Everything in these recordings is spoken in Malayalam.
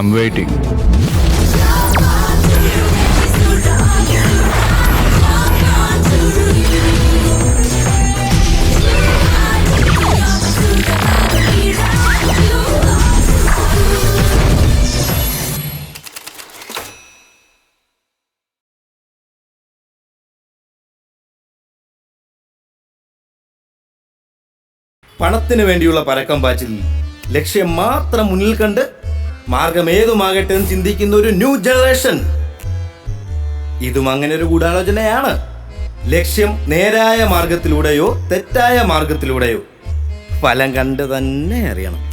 I'm waiting. പണത്തിന് വേണ്ടിയുള്ള പരക്കം പാച്ചിൽ ലക്ഷ്യം മാത്രം മുന്നിൽ കണ്ട് മാർഗം ഏതുമാകട്ടെ എന്ന് ചിന്തിക്കുന്ന ഒരു ന്യൂ ജനറേഷൻ. ഇതും അങ്ങനെ ഒരു ഗൂഢാലോചനയാണ്. ലക്ഷ്യം നേരായ മാർഗത്തിലൂടെയോ തെറ്റായ മാർഗത്തിലൂടെയോ ഫലം കണ്ട് തന്നെ അറിയണം.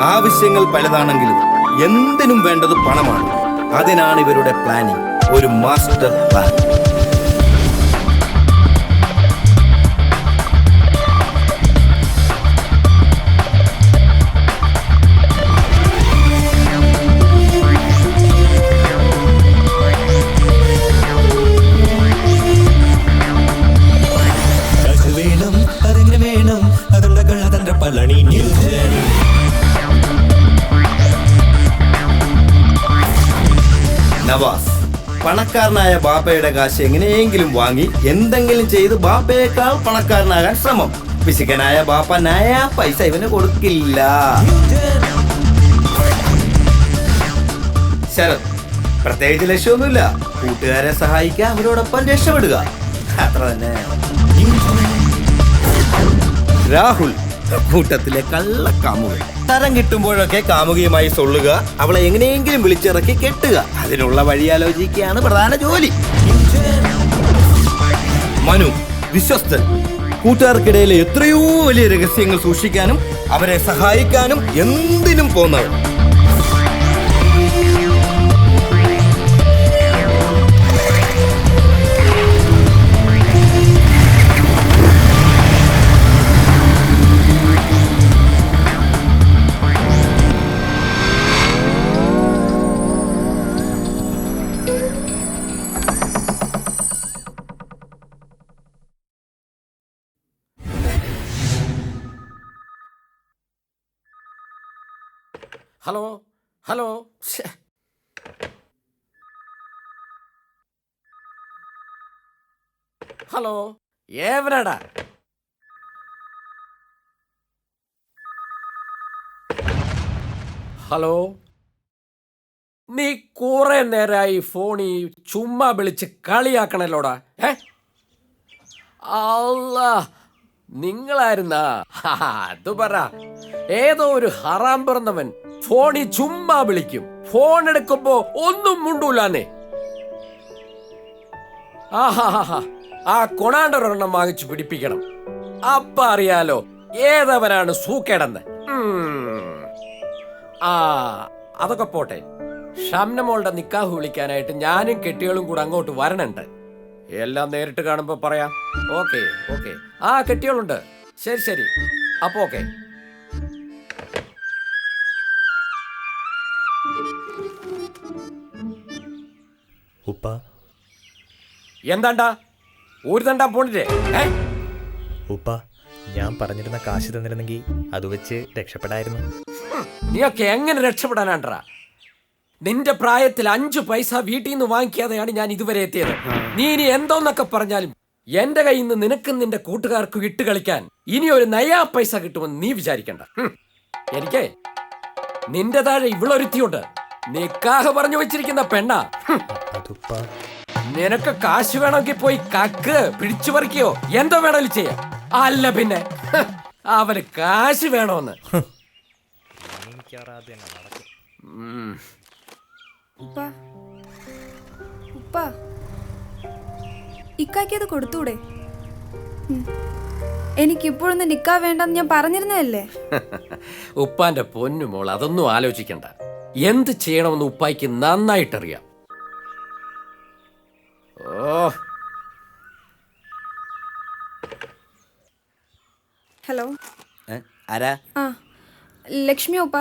ആവശ്യങ്ങൾ പലതാണെങ്കിലും എന്തിനും വേണ്ടത് പണമാണ്. അതിനാണ് ഇവരുടെ പ്ലാനിങ്, ഒരു മാസ്റ്റർ പ്ലാൻ. നവാസ് പണക്കാരനായ ബാപ്പയുടെ കാശ് എങ്ങനെയെങ്കിലും വാങ്ങി എന്തെങ്കിലും ചെയ്ത് ബാപ്പയേക്കാൾ പണക്കാരനാകാൻ ശ്രമം. പിശുക്കനായ ബാപ്പ നയാ പൈസ ഇവന് കൊടുക്കില്ല. ശരത് പ്രത്യേകിച്ച് ലക്ഷ്യമൊന്നുമില്ല, കൂട്ടുകാരെ സഹായിക്കുക, അവരോടൊപ്പം രക്ഷപ്പെടുക, അത്ര തന്നെ. രാഹുൽ കൂട്ടത്തിലെ കള്ളക്കാമുകൻ. തരം കിട്ടുമ്പോഴൊക്കെ കാമുകിയുമായി സൊള്ളുക, അവളെ എങ്ങനെയെങ്കിലും വിളിച്ചിറക്കി കെട്ടുക, അതിനുള്ള വഴിയാലോചിക്കുകയാണ് പ്രധാന ജോലി. മനു വിശ്വസ്തൻ, കൂട്ടുകാർക്കിടയിലെ എത്രയോ വലിയ രഹസ്യങ്ങൾ സൂക്ഷിക്കാനും അവരെ സഹായിക്കാനും എന്തിനും പോന്നവൻ. ഹലോ ഹലോ, ഹലോ, എവരാടാ? ഹലോ, നീ കുറെ നേരമായി ഫോണിൽ ചുമ്മാ വിളിച്ച് കളിയാക്കണല്ലോടാ. അല്ലാ, നിങ്ങളായിരുന്നാ? അത് പറ. ഏതോ ഒരു ഹറാം പിറന്നവൻ ഫോണിൽ ചുമ്മാ വിളിക്കും, ഫോൺ എടുക്കുമ്പോ ഒന്നും മുണ്ടൂലാന്നേ. ആ കൊണാണ്ടർ ഒരെണ്ണം വാങ്ങിച്ചു പിടിപ്പിക്കണം, അപ്പ അറിയാലോ ഏതവനാണ് സൂക്കേടെന്ന്. ആ അതൊക്കെ പോട്ടെ, ഷംനമോളുടെ നിക്കാഹ് വിളിക്കാനായിട്ട് ഞാനും കെട്ടികളും കൂടെ അങ്ങോട്ട് വരണുണ്ട്. എല്ലാം നേരിട്ട് കാണുമ്പോ പറയാം. Okay okay. ആ കെട്ടികളുണ്ട്. ശരി ശരി, അപ്പൊ ഓക്കെ. ഉപ്പ എന്താണ്ടാ ഒരു തണ്ടാ പോണില്ലേ? ഉപ്പ, ഞാൻ പറഞ്ഞിരുന്ന കാശ് തന്നിരുന്നെങ്കിൽ അത് വെച്ച് രക്ഷപ്പെടായിരുന്നു. നീയൊക്കെ എങ്ങനെ രക്ഷപ്പെടാനാണ്ടാ? നിന്റെ പ്രായത്തിൽ 5 പൈസ വീട്ടിൽ നിന്ന് വാങ്ങിക്കാതെയാണ് ഞാൻ ഇതുവരെ എത്തിയത്. നീ ഇനി എന്തോന്നൊക്കെ പറഞ്ഞാലും എന്റെ കയ്യിൽ നിന്ന് നിനക്കും നിന്റെ കൂട്ടുകാർക്കും ഇട്ട് കളിക്കാൻ ഇനി ഒരു നയാ പൈസ കിട്ടുമെന്ന് നീ വിചാരിക്കണ്ട. എനിക്ക് നിന്റെ താഴെ ഇവളൊരുത്തിയുണ്ട്, നിക്കാഹ് പറഞ്ഞു വെച്ചിരിക്കുന്ന പെണ്ണാ. നിനക്ക് കാശ് വേണമെങ്കിൽ പോയി കക്ക് പിടിച്ചു പറിക്കോ എന്തോ വേണമെങ്കിലും ചെയ്യാം. അല്ല പിന്നെ അവന് കാശ് വേണോന്ന്. ഇക്കാക്കത് കൊടുത്തൂടെ? എനിക്കിപ്പോഴൊന്നും നിക്കാ വേണ്ടെന്ന് ഞാൻ പറഞ്ഞിരുന്നതല്ലേ. ഉപ്പാന്റെ പൊന്നുമോൾ, അതൊന്നും ആലോചിക്കണ്ട. എന്ത് ചെയ്യണമെന്ന് ഉപ്പായിക്ക് നന്നായിട്ടറിയാം. ഹലോ, ആരാ? ആ ലക്ഷ്മി ഉപ്പ.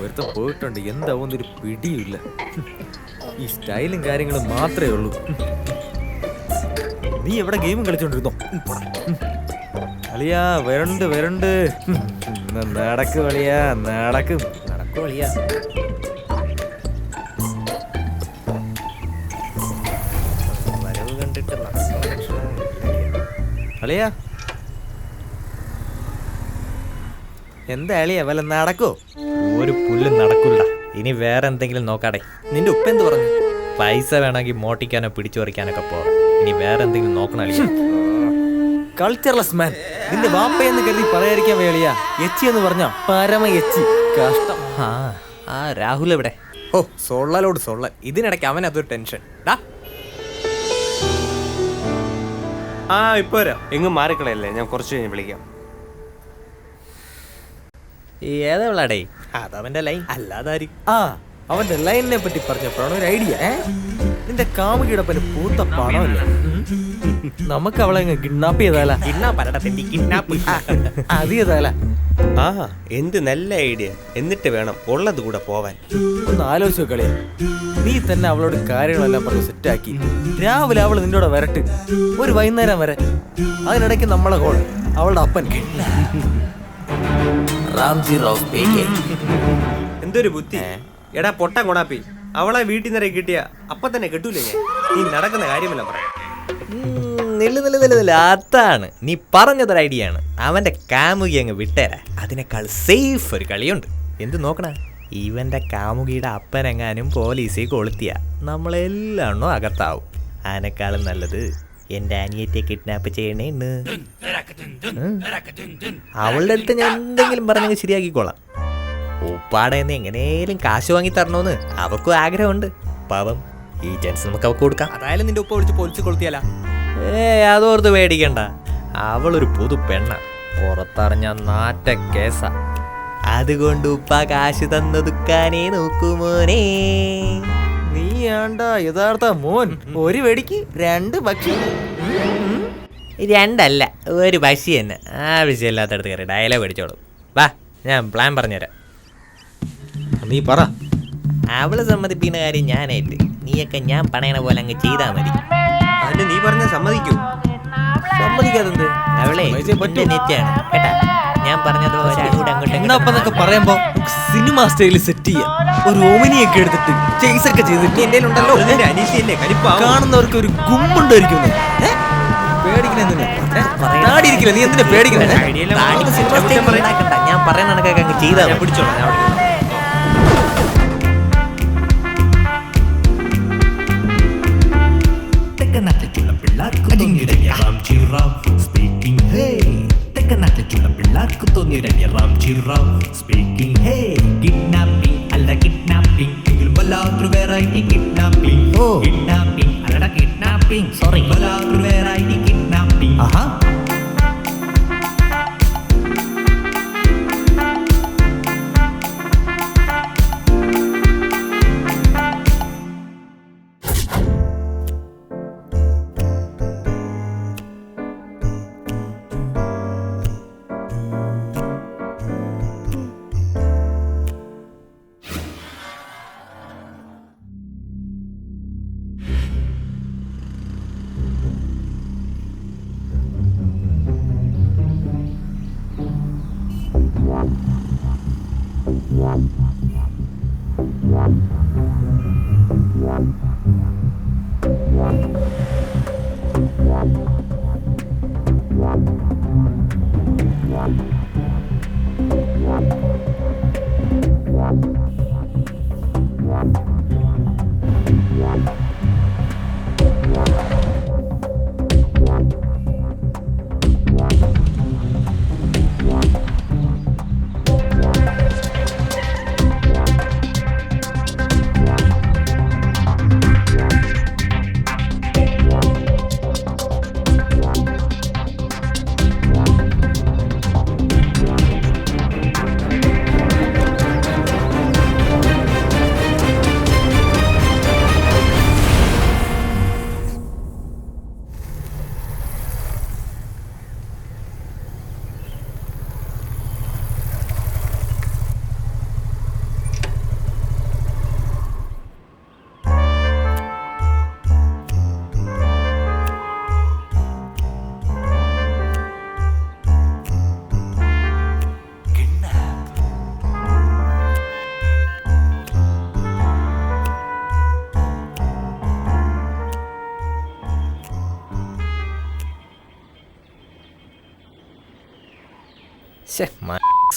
ഒരുത്ത പോയിട്ടുണ്ട്, എന്താവുന്നൊരു പിടിയില്ല. ഈ സ്റ്റൈലും കാര്യങ്ങളും മാത്രമേ ഉള്ളൂ. നീ എവിടെ ഗെയിമും കളിച്ചോണ്ടിരുന്നോ? അളിയാ വരണ്ട്. നടക്ക് കളിയാ, നടക്കും കളിയാ. വരവ് കണ്ടിട്ട് അളിയാ എന്താ അളിയാ വല്ല നടക്കോ? ഒരു പുല്ലും നടക്കൂല. ഇനി വേറെ എന്തെങ്കിലും നോക്കാടെ. നിന്റെ ഉപ്പ എന്ത് പറഞ്ഞു? പൈസ വേണമെങ്കിൽ മോട്ടിക്കാനോ പിടിച്ചു പറിക്കാനൊക്കെ പോകാം. ഇനി വേറെ എന്തെങ്കിലും നോക്കണല്ലേ? കൾച്ചർലെസ് മാൻ. നിന്റെ വാപ്പയെന്ന് കരുതി പറയാതിരിക്കാൻ വേളിയാ. എച്ചി എന്ന് പറഞ്ഞ പരമ എച്ചി. കഷ്ടം. ആ രാഹുൽ എവിടെ? ഓ സൊള്ളലോട് സൊള്ള. ഇതിനിടയ്ക്ക് അവൻ അതൊരു ടെൻഷൻ. ഇപ്പൊ വരാം. എങ്ങും മാറിക്കളയല്ലേ, ഞാൻ കുറച്ച് കഴിഞ്ഞ് വിളിക്കാം. ഏതാ വിളാടേ? അതവന്റെ ലൈൻ അല്ലാതാരി. അവന്റെ ലൈനിനെ പറ്റി പറഞ്ഞപ്പോഴാണ് ഒരു ഐഡിയ. നിന്റെ കാമുകിയുടെ പല പൂത്ത പണമല്ലേ, നമുക്ക് അവളെ കിഡ്നാപ്പ് ചെയ്താല? അത് ചെയ്താല? എന്ത് നല്ല ഐഡിയ. എന്നിട്ട് വേണം ഉള്ളത് കൂടെ പോവാൻ. ഒന്ന് ആലോചിച്ച് കളിയാ. നീ തന്നെ അവളോട് കാര്യങ്ങളെല്ലാം പറഞ്ഞ് സെറ്റാക്കി രാവിലെ അവള് നിന്റെ കൂടെ വരട്ട്, ഒരു വൈകുന്നേരം വരെ. അതിനിടയ്ക്ക് നമ്മളെ കോൾ അവളുടെ അപ്പൻ. എന്തൊരു ബുദ്ധി. എടാ പൊട്ടം കൊടാപ്പി, അവളെ വീട്ടിൽ നിറയെ കിട്ടിയ അപ്പൊ തന്നെ കിട്ടൂലേ? നീ നടക്കുന്ന കാര്യമല്ല പറയാം. നില്ല അതാണ് നീ പറഞ്ഞതൊരു ഐഡിയ ആണ്. അവന്റെ കാമുകി അങ്ങ് വിട്ടേരാ. അതിനേക്കാൾ സേഫ് ഒരു കളിയുണ്ട്. എന്ത് നോക്കണ? ഇവന്റെ കാമുകിയുടെ അപ്പനെങ്ങാനും പോലീസിൽ കൊളുത്തിയ നമ്മളെല്ലാം അകത്താവും. അതിനേക്കാളും നല്ലത് എന്റെ അനിയത്തെ കിഡ്നാപ്പ് ചെയ്യണേന്ന്. അവളുടെ അടുത്ത് ഞാൻ എന്തെങ്കിലും പറഞ്ഞെങ്കിൽ ശരിയാക്കിക്കോളാം. ഉപ്പാടെ എങ്ങനെയും കാശ് വാങ്ങി തരണോന്ന് അവക്കും ആഗ്രഹമുണ്ട്. പാവം, ഈ ചാൻസ് നമുക്ക് അവക്ക് കൊടുക്കാം. അതായാലും നിന്റെ ഉപ്പ വിളിച്ച് പൊലിച്ച് കൊളുത്തിയാല? അതോർത്ത് പേടിക്കണ്ട. അവളൊരു പുതു പെണ്ണ, പുറത്തറിഞ്ഞ നാറ്റ കേസ. അതുകൊണ്ട് ഉപ്പ കാശ് തന്നൊതുക്കാനേ നോക്കുമോനേ. നീ ആണ്ടാ യഥാർത്ഥ മോൻ. ഒരു വെടിക്ക് രണ്ട് പക്ഷി. രണ്ടല്ല, ഒരു പക്ഷി തന്നെ. ആവശ്യമില്ലാത്തടത്ത് കയറി ഡയലോഗ് അടിച്ചോളൂ. വാ, ഞാൻ പ്ലാൻ പറഞ്ഞുതരാം. നീ പറ. അവള് സമ്മതിപ്പിക്കുന്ന കാര്യം ഞാനായിട്ട് നീയൊക്കെ ഞാൻ പറയണ പോലെ അങ്ങ് ചെയ്താൽ മതി. അതിന് നീ പറഞ്ഞ സമ്മതിക്കൂ? സമ്മതിക്കാതെന്ത്? അവളെ എന്റെ നെറ്റാണ് കേട്ടാ. ഞാൻ പറഞ്ഞതുപോലെ എന്നൊക്കെ പറയുമ്പോ സിനിമ സ്റ്റൈലിൽ സെറ്റ് ചെയ്യാം. ഒരു ഓമിനിയൊക്കെ എടുത്തിട്ട് ചേസൊക്കെ ചെയ്തിട്ട് എന്റെ ഉണ്ടല്ലോ. കാണുന്നവർക്ക് ഒരു ഗുമ്മുണ്ടായിരിക്കും. പേടിക്കണ നീ എന്തിനാ പേടിക്കണേ? ഞാൻ പറയുന്ന കണക്കൊക്കെ അങ്ങ് ചെയ്താൽ പിടിച്ചോളാം. തെക്കനാട്ടിലുള്ള പിള്ളേർക്ക് തോന്നിയിടങ്ങിയ റാംജി റാം സ്പീക്കിംഗ് ഹേ. തെക്കനാട്ടിലുള്ള പിള്ളേർക്ക് തോന്നിയിടങ്ങിയ Ramji Ram speaking hey. Kidnapping അല്ല കിഡ്നാപ്പിംഗ്, എങ്കിലും വല്ലാത്തൊരു വെറൈറ്റി കിഡ്നാപ്പിംഗ്. കിഡ്നാപ്പിംഗ് അല്ലട കിഡ്നാപ്പിംഗ്, സോറി, വല്ലാത്തൊരു വെറൈറ്റി കിഡ്നാപ്പിംഗ്. ആഹാ.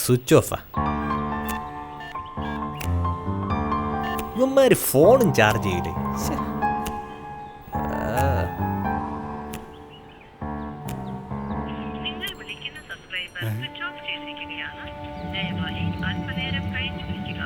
സ്വിച്ച് ഓഫാ. ഇവന്മാര് ഫോണും ചാർജ് ചെയ്യില്ലേ. നിങ്ങൾ വിളിക്കുന്ന സബ്സ്ക്രൈബർ സ്വിച്ച് ഓഫ് ചെയ്തിരിക്കുകയാണ്. ദയവായി അല്പനേരം കഴിഞ്ഞ് വിളിക്കുക.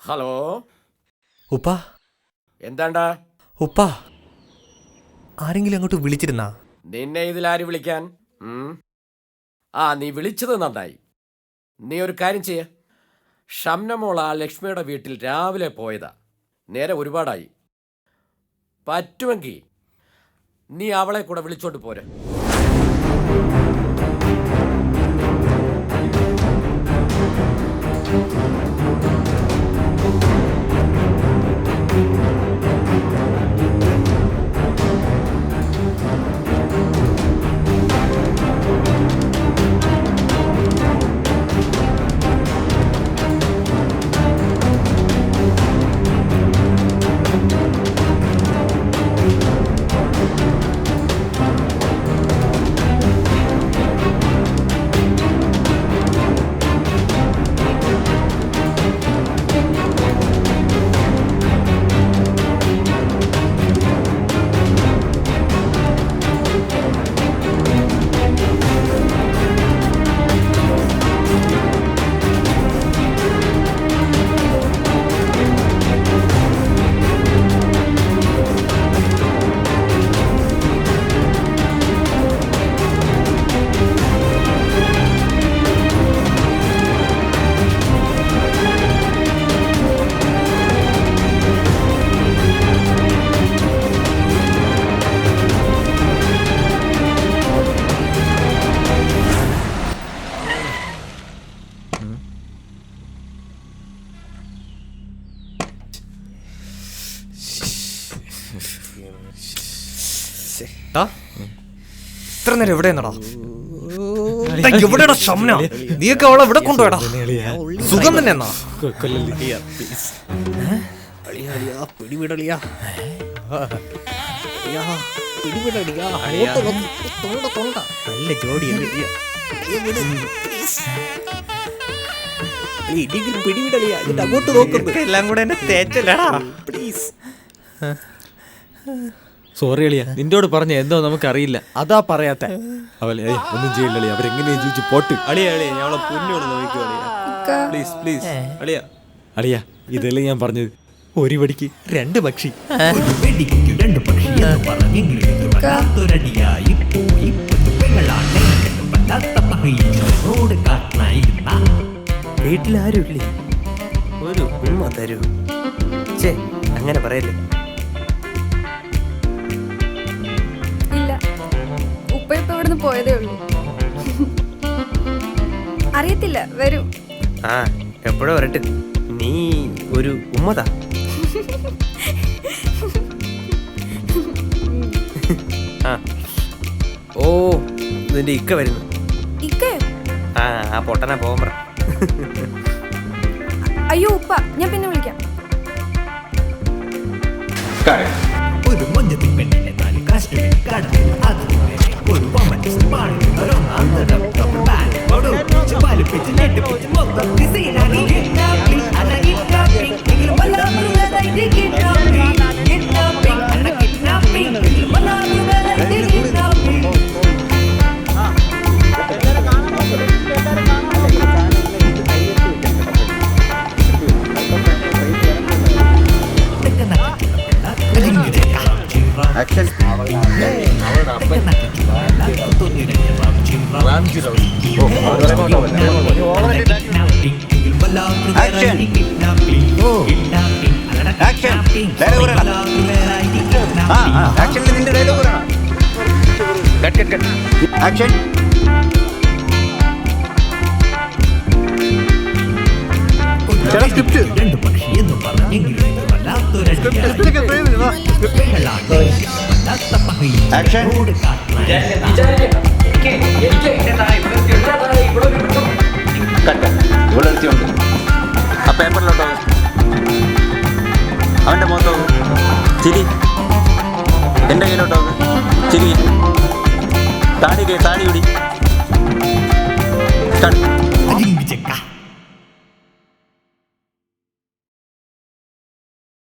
ഹലോ, ഉപ്പാ എന്താണ്ടാ? ഉപ്പാ ആരെങ്കിലും അങ്ങോട്ട് വിളിച്ചിരുന്നാ? നിന്നെ ഇതിലാര് വിളിക്കാൻ? ആ, നീ വിളിച്ചത് നന്നായി. നീ ഒരു കാര്യം ചെയ്യ. ഷംനമോൾ ആ ലക്ഷ്മിയുടെ വീട്ടിൽ രാവിലെ പോയതാ. നേരെ ഒരുപാടായി. പറ്റുമെങ്കിൽ നീ അവളെ കൂടെ വിളിച്ചോണ്ട് പോരെ. ഇത്ര നേരം എവിടെയാണടാ? എവിടെയാടാ ഷംന? നീയൊക്കെ അവളെ ഇവിടെ കൊണ്ടുപോയടാ. സുഖം തന്നെ എന്നാ? നല്ല ജോഡിയല്ലേ? അങ്ങോട്ട് നോക്കുന്നു. എല്ലാം കൂടെ എന്നെ തേച്ചല്ലടാ. പ്ലീസ്. സോറി അളിയ, നിന്നോട് പറഞ്ഞ എന്തോ നമുക്കറിയില്ല, അതാ പറയാത്ത. അവളെ ഒന്നും ചെയ്യില്ല, അവരെങ്ങനെയും ജീവിച്ചു പോട്ട്. അളിയ അളിയ ഞങ്ങളെ പൊന്നോട് നോക്കിക്കോ അളിയ. പ്ലീസ് പ്ലീസ് അളിയ. അളിയ, ഇതല്ലേ ഞാൻ പറഞ്ഞത്, ഒരു വടിക്ക് രണ്ട് പക്ഷി. ഒരു വെടിക്ക് രണ്ട് പക്ഷി എന്ന് പറഞ്ഞെങ്കിലും ഇതൊരടിയായി പോയി. പെങ്ങളാണ് വല്ലാത്ത പറയോട് കാട്ടിനായിരുന്ന. വീട്ടിലാരും ഇല്ലേ? ഒരു ഉമ്മ തരൂ. ചേ, അങ്ങനെ പറയല്ലേ. ഇല്ല, ഉപ്പ ഇപ്പൊ ഇവിടുന്ന് പോയതേ ഉള്ളൂ. അറിയത്തില്ല, വരും. ആ, എപ്പോഴോ വരട്ടെ. നീ ഒരു ഉമ്മതാ. ആ, ഓ, നിന്റെ ഇക്ക വരുന്നു. ഇക്കയോ? ആ പൊട്ടനാ പോകാൻ പറ. അയ്യോ ഉപ്പ, ഞാൻ പിന്നെ വിളിക്കാം. ഒരു മഞ്ഞത്തിൽ പെണ്ണിനെ 4 കാശ്മീരി കടലിൽ അതുവരെ ഒരു വമൻസ് പാടുന്നൊരൊന്നാം തരം ഡബിൾ ബാൻഡ് ഒടുവിച്ച് വലിപ്പിച്ച് ഞെട്ടിപ്പിച്ച് മൊത്തം ഡിസൈനാക്കി കിഡ്നാപ്പിംഗ് അല്ല കിഡ്നാപ്പിംഗ് എങ്കിലും വല്ലാതെ കിഡ്നാപ്പിംഗ് കിഡ്നാപ്പിംഗ് അല്ല കിഡ്നാപ്പിംഗ് എങ്കിലും വല്ലാതെ കിഡ്നാപ്പിംഗ്. Action. Action. രണ്ട് പക്ഷി എന്ന് പറഞ്ഞെങ്കിലും ഇത് വല്ലാത്തൊരടിയാണ്. വല്ലാത്ത പകയോട് ഇവളൊരുത്തിയുണ്ട് ആ പേപ്പറിലോട്ടോ അവൻ്റെ മുഖത്തോ ചിരി എൻ്റെ കയ്യിലോട്ടോ ചിരി താടി താടി പിടി അജിങ്ക് ചെക്ക